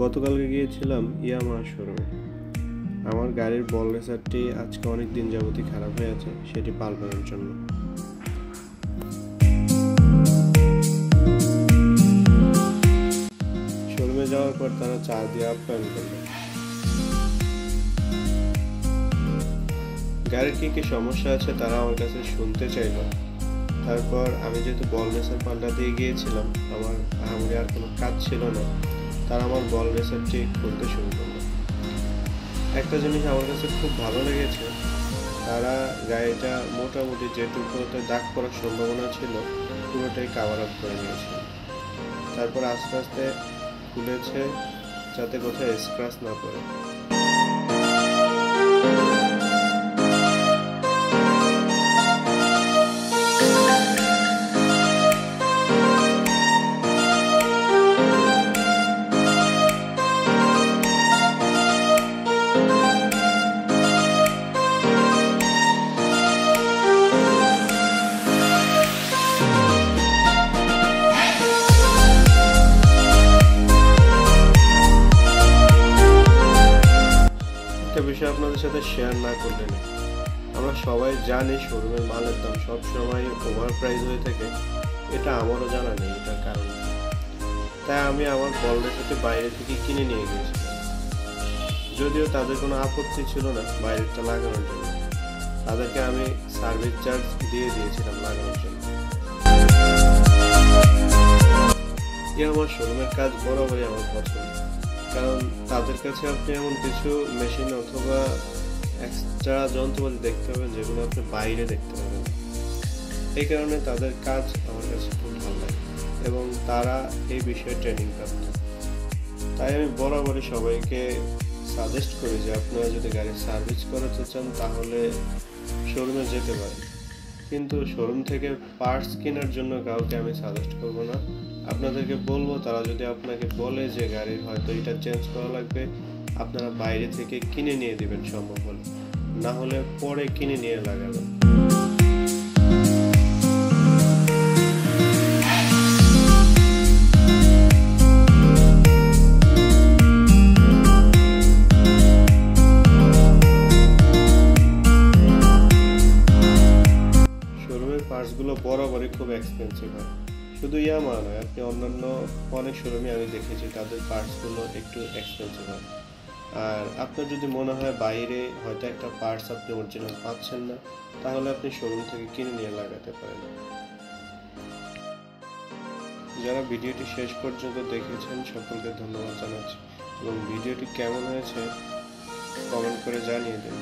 গতকালকে গিয়েছিলাম ইয়ামাহা শোরুমে। আমার গাড়ির বল রেসারটি আজকে অনেক দিন যাবতই খারাপ হয়ে আছে, সেটি পাল্টানোর জন্য। শোরুমে যাওয়ার পর তারা চা দিয়ে আপ্যায়ন করল। গাড়ির কি সমস্যা আছে তারা আমার কাছে শুনতে চাইল। তারপর আমি যেহেতু বল রেসার পাল্টা দিয়ে গিয়েছিলাম, আমার আহামরি আর কোনো কাজ ছিল না, তারা আমার বল রেসারটি খুলতে শুরু করলো। একটা জিনিস আমার কাছে খুব ভালো লেগেছে, তারা গাড়িটা মোটামুটি যেটুকুতে দাগ পড়ার সম্ভাবনা ছিল পুরোটাই কাভার আপ করে নিয়েছে। তারপর আস্তে আস্তে খুলেছে যাতে কোথাও স্ক্র্যাচ না পড়ে। একটা বিষয় আপনাদের সাথে শেয়ার না করলে না, আমরা সবাই জানি শোরুমের মালের দাম সবসময় ওভার প্রাইস হয়ে থাকে। এটা আমারও জানা নেই এটার কারণ, তাই আমি আমার বল রেসারটি বাইরে থেকে কিনে নিয়ে গিয়েছিলাম। যদিও তাদের কোনো আপত্তি ছিল না বাইরেটা লাগানোর জন্য, তাদেরকে আমি সার্ভিস চার্জ দিয়ে দিয়েছিলাম লাগানোর জন্য। আমার শোরুমের কাজ বরাবরই আমার পছন্দ, কারণ তাদের কাছে আপনি এমন কিছু মেশিন অথবা এক্সট্রা যন্ত্রপাতি দেখতে পাবেন যেগুলো আপনি বাইরে দেখতে পাবেন। এই কারণে তাদের কাজ আমার কাছে খুব ভালো লাগে এবং তারা এই বিষয়ে ট্রেনিং প্রাপ্ত। তাই আমি বরাবরই সবাইকে সাজেস্ট করি যে আপনারা যদি গাড়ির সার্ভিস করাতে চান তাহলে শোরুমে যেতে পারেন, কিন্তু শোরুম থেকে পার্টস কেনার জন্য কাউকে আমি সাজেস্ট করব না। আপনাদেরকে বলবো তারা যদি আপনাকে বলে যে গাড়ির হয়তো এটা চেঞ্জ করা লাগবে, আপনারা বাইরে থেকে কিনে নিয়ে দিবেন সম্ভব হলে, না হলে পরে কিনে নিয়ে লাগাবেন। শোরুমের পার্টসগুলো বরাবরই খুব এক্সপেন্সিভ হয়। শুধু ইয়ামাহা নয়, আপনি অন্যান্য অনেক শোরুমে আমি দেখেছি তাদের পার্টসগুলো একটু এক্সপেন্সিভ হয়। আর আপনার যদি মনে হয় বাইরে হয়তো একটা পার্টস আপনি অরিজিনাল পাচ্ছেন না, তাহলে আপনি শোরুম থেকে কিনে নিয়ে লাগাতে পারেন। যারা ভিডিওটি শেষ পর্যন্ত দেখেছেন সকলকে ধন্যবাদ জানাচ্ছি এবং ভিডিওটি কেমন হয়েছে কমেন্ট করে জানিয়ে দিন।